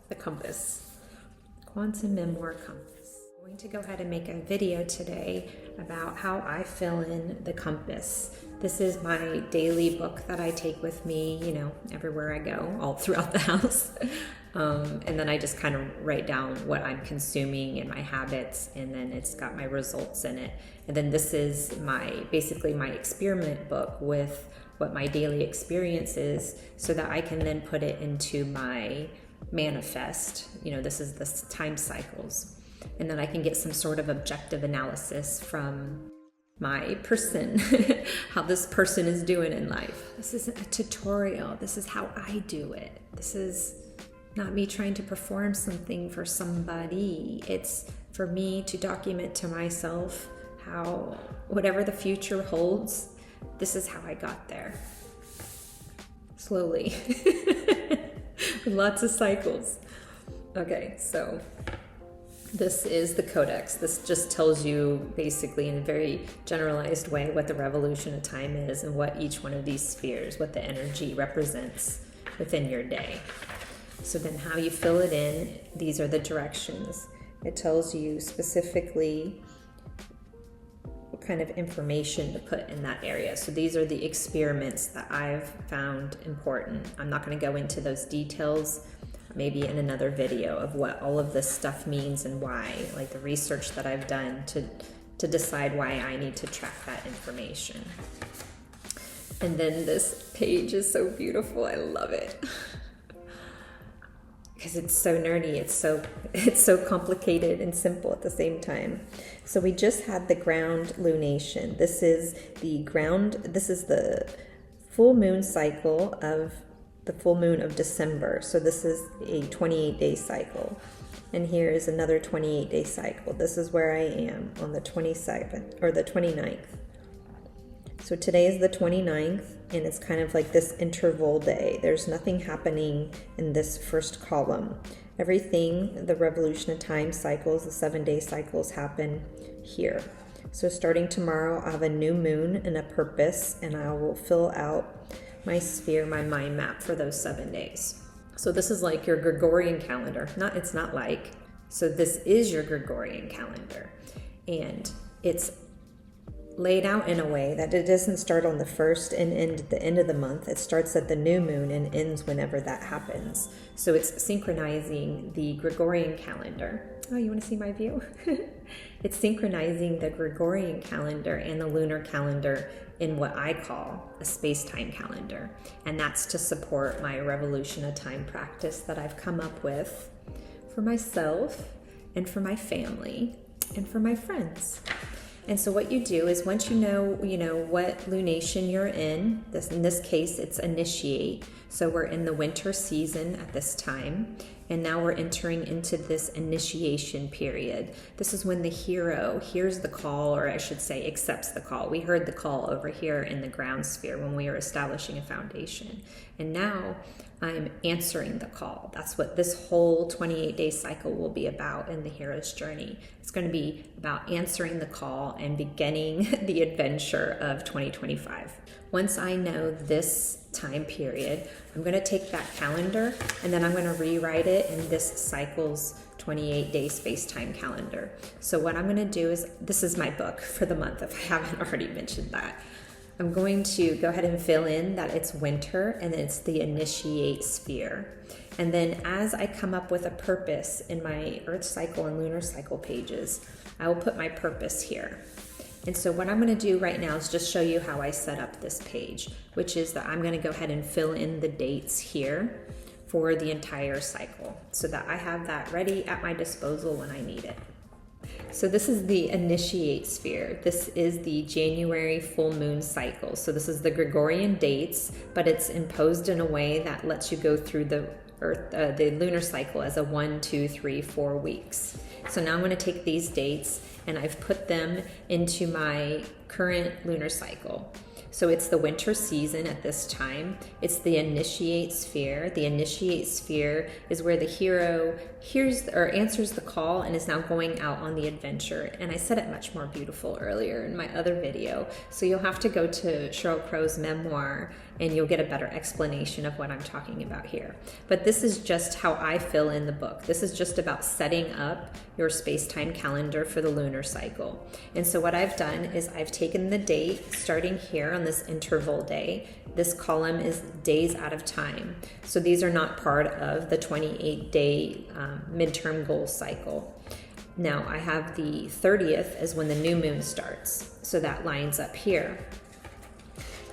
the compass. Quantum MeMoir Compass. I'm going to go ahead and make a video today about how I fill in the compass. This is my daily book that I take with me, everywhere I go, all throughout the house. And then I just kind of write down what I'm consuming and my habits, and then it's got my results in it. And then this is basically my experiment book with what my daily experience is, so that I can then put it into my manifest. This is the time cycles. And then I can get some sort of objective analysis from my person, how this person is doing in life. This isn't a tutorial. This is how I do it. This is not me trying to perform something for somebody. It's for me to document to myself how, whatever the future holds, this is how I got there. Slowly. With lots of cycles. Okay, so this is the Codex. This just tells you basically in a very generalized way what the revolution of time is and what each one of these spheres, what the energy represents within your day. So then how you fill it in, these are the directions. It tells you specifically what kind of information to put in that area. So these are the experiments that I've found important. I'm not going to go into those details, maybe in another video, of what all of this stuff means and why, like the research that I've done to decide why I need to track that information. And then this page is so beautiful. I love it. Because it's so nerdy, it's so complicated and simple at the same time. So we just had the ground lunation. This is the full moon cycle of the full moon of December. So this is a 28-day cycle. And here is another 28-day cycle. This is where I am on the 27th or the 29th. So today is the 29th, and it's kind of like this interval day. There's nothing happening in this first column. Everything, the revolution of time cycles, the 7-day cycles, happen here. So starting tomorrow, I have a new moon and a purpose, and I will fill out my sphere, my mind map for those 7 days. So this is like your Gregorian calendar. So this is your Gregorian calendar. And it's laid out in a way that it doesn't start on the first and end at the end of the month. It starts at the new moon and ends whenever that happens. So it's synchronizing the Gregorian calendar. Oh, you want to see my view? It's synchronizing the Gregorian calendar and the lunar calendar in what I call a Spacetime calendar. And that's to support my revolution of time practice that I've come up with for myself and for my family and for my friends. And so what you do is once you know what lunation you're in this case, it's initiate. So we're in the winter season at this time, and now we're entering into this initiation period. This is when the hero hears the call, or I should say accepts the call. We heard the call over here in the ground sphere when we were establishing a foundation. And now I'm answering the call. That's what this whole 28-day cycle will be about in the hero's journey. It's going to be about answering the call and beginning the adventure of 2025. Once I know this time period, I'm going to take that calendar and then I'm going to rewrite it in this cycle's 28-day space-time calendar. So what I'm going to do is, this is my book for the month, if I haven't already mentioned that. I'm going to go ahead and fill in that it's winter and it's the initiate sphere. And then as I come up with a purpose in my Earth cycle and lunar cycle pages, I will put my purpose here. And so what I'm going to do right now is just show you how I set up this page, which is that I'm going to go ahead and fill in the dates here for the entire cycle so that I have that ready at my disposal when I need it. So this is the initiate sphere. This is the January full moon cycle. So this is the Gregorian dates, but it's imposed in a way that lets you go through the lunar cycle as a 1, 2, 3, 4 weeks. So now I'm going to take these dates and I've put them into my current lunar cycle. So it's the winter season at this time. It's the initiate sphere. The initiate sphere is where the hero hears or answers the call and is now going out on the adventure. And I said it much more beautiful earlier in my other video. So you'll have to go to Sheryl Crow's memoir and you'll get a better explanation of what I'm talking about here. But this is just how I fill in the book. This is just about setting up your space-time calendar for the lunar cycle. And so what I've done is I've taken the date starting here on this interval day. This column is days out of time. So these are not part of the 28-day midterm goal cycle. Now I have the 30th as when the new moon starts. So that lines up here.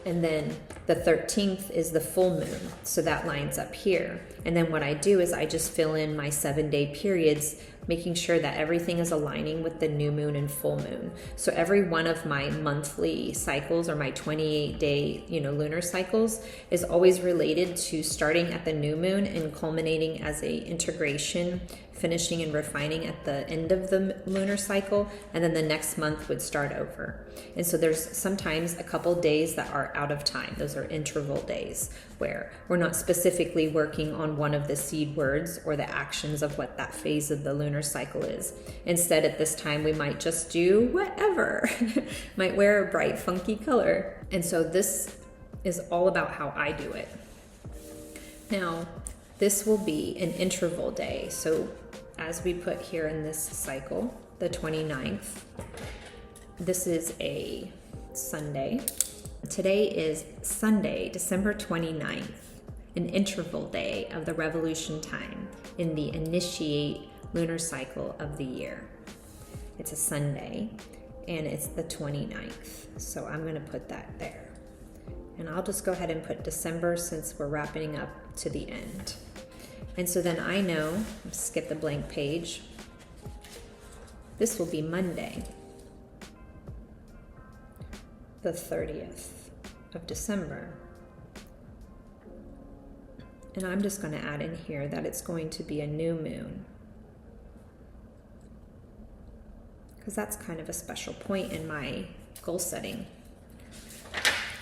And then the 13th is the full moon. So that lines up here. And then what I do is I just fill in my 7-day periods, making sure that everything is aligning with the new moon and full moon. So every one of my monthly cycles or my 28-day, lunar cycles is always related to starting at the new moon and culminating as a integration, finishing and refining at the end of the lunar cycle, and then the next month would start over. And so there's sometimes a couple days that are out of time. Those are interval days where we're not specifically working on one of the seed words or the actions of what that phase of the lunar cycle is. Instead, at this time, we might just do whatever. Might wear a bright, funky color. And so this is all about how I do it. Now, this will be an interval day. So as we put here in this cycle, the 29th, this is a Sunday. Today is Sunday, December 29th, an interval day of the revolution time in the initiate lunar cycle of the year. It's a Sunday and it's the 29th. So I'm going to put that there. And I'll just go ahead and put December since we're wrapping up to the end. And so then I know, skip the blank page, this will be Monday, the 30th of December. And I'm just going to add in here that it's going to be a new moon, because that's kind of a special point in my goal setting.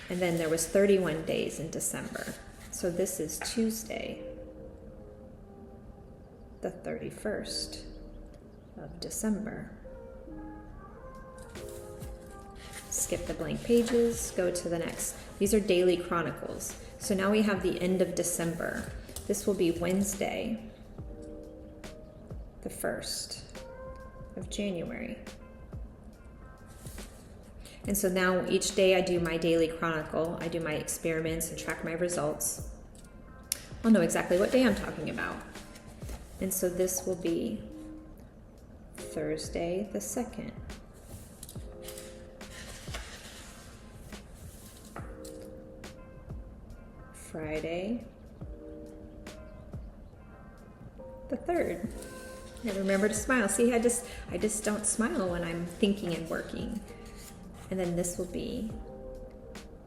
And then there was 31 days in December. So this is Tuesday, the 31st of December. Skip the blank pages, go to the next. These are daily chronicles. So now we have the end of December. This will be Wednesday, the 1st of January. And so now each day I do my daily chronicle, I do my experiments and track my results. I'll know exactly what day I'm talking about. And so this will be Thursday the 2nd. Friday the 3rd. And remember to smile. See, I just don't smile when I'm thinking and working. And then this will be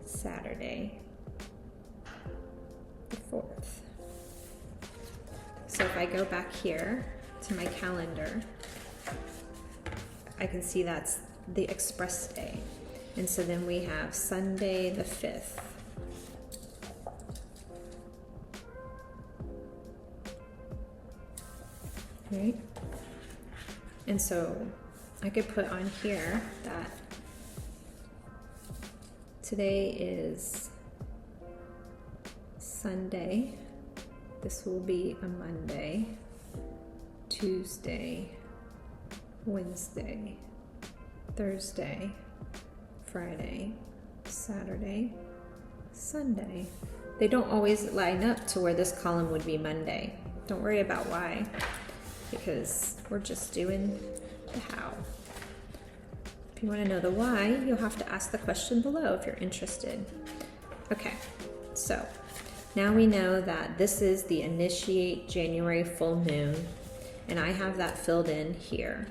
Saturday the 4th. So if I go back here to my calendar, I can see that's the express day. And so then we have Sunday the 5th. Right? And so I could put on here that today is Sunday. This will be a Monday, Tuesday, Wednesday, Thursday, Friday, Saturday, Sunday. They don't always line up to where this column would be Monday. Don't worry about why, because we're just doing the how. If you want to know the why, you'll have to ask the question below if you're interested. Okay, so now we know that this is the initiate January full moon, and I have that filled in here.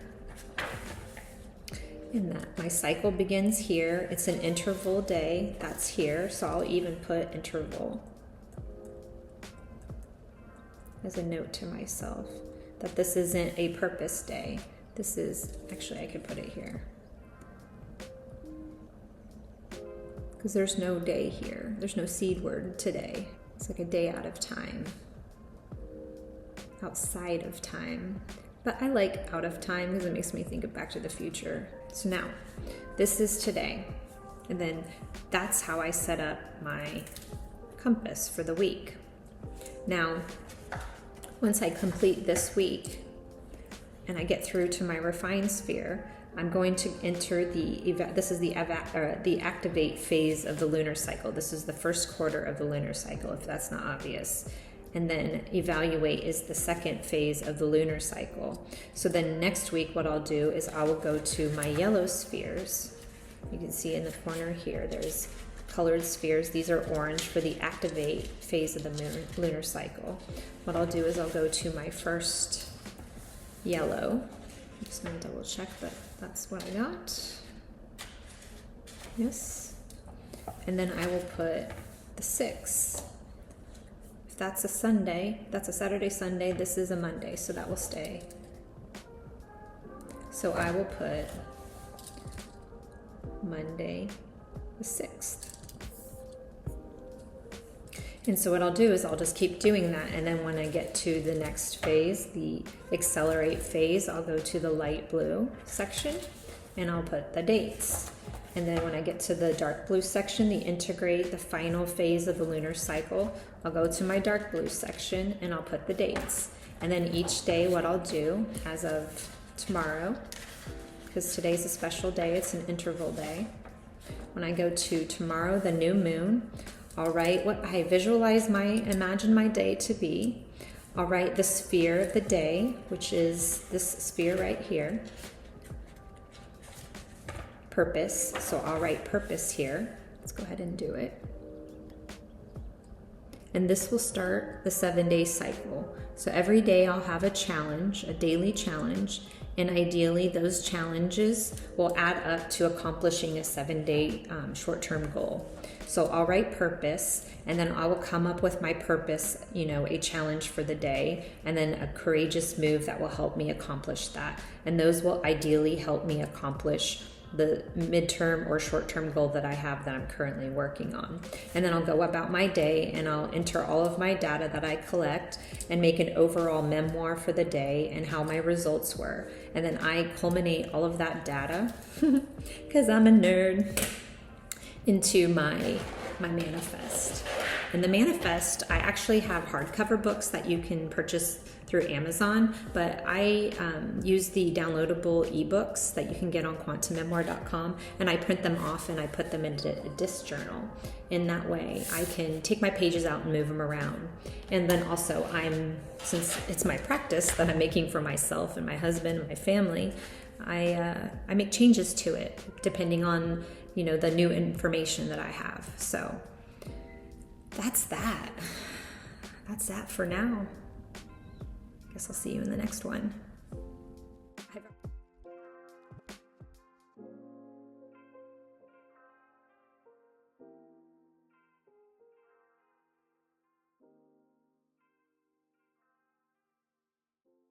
And that my cycle begins here. It's an interval day, that's here, so I'll even put interval as a note to myself that this isn't a purpose day. This is, actually I could put it here, because there's no day here. There's no seed word today. It's like a day out of time, outside of time. But I like out of time because it makes me think of Back to the Future. So now, this is today. And then that's how I set up my compass for the week. Now, once I complete this week and I get through to my refined sphere, I'm going to enter the activate phase of the lunar cycle. This is the first quarter of the lunar cycle, if that's not obvious. And then evaluate is the second phase of the lunar cycle. So then next week what I'll do is I will go to my yellow spheres. You can see in the corner here, there's colored spheres. These are orange for the activate phase of the lunar cycle. What I'll do is I'll go to my first yellow. I'm just going to double check that that's what I got. Yes. And then I will put the 6. If that's a Sunday, that's a Saturday, Sunday, this is a Monday, so that will stay. So I will put Monday the 6th. And so what I'll do is I'll just keep doing that, and then when I get to the next phase, the accelerate phase, I'll go to the light blue section and I'll put the dates. And then when I get to the dark blue section, the integrate, the final phase of the lunar cycle, I'll go to my dark blue section and I'll put the dates. And then each day what I'll do as of tomorrow, because today's a special day, it's an interval day. When I go to tomorrow, the new moon, I'll write what I imagine my day to be. I'll write the sphere of the day, which is this sphere right here. Purpose, so I'll write purpose here. Let's go ahead and do it. And this will start the 7-day cycle. So every day I'll have a challenge, a daily challenge, and ideally those challenges will add up to accomplishing a 7-day short-term goal. So I'll write purpose, and then I will come up with my purpose, a challenge for the day, and then a courageous move that will help me accomplish that. And those will ideally help me accomplish the midterm or short-term goal that I have that I'm currently working on. And then I'll go about my day and I'll enter all of my data that I collect and make an overall memoir for the day and how my results were. And then I culminate all of that data, because I'm a nerd, into my manifest. And the manifest, I actually have hardcover books that you can purchase through Amazon, but I use the downloadable ebooks that you can get on quantummemoir.com, and I print them off and I put them into a disc journal. In that way, I can take my pages out and move them around. And then also, since it's my practice that I'm making for myself and my husband and my family, I make changes to it depending on the new information that I have. So that's that. That's that for now. Guess I'll see you in the next one.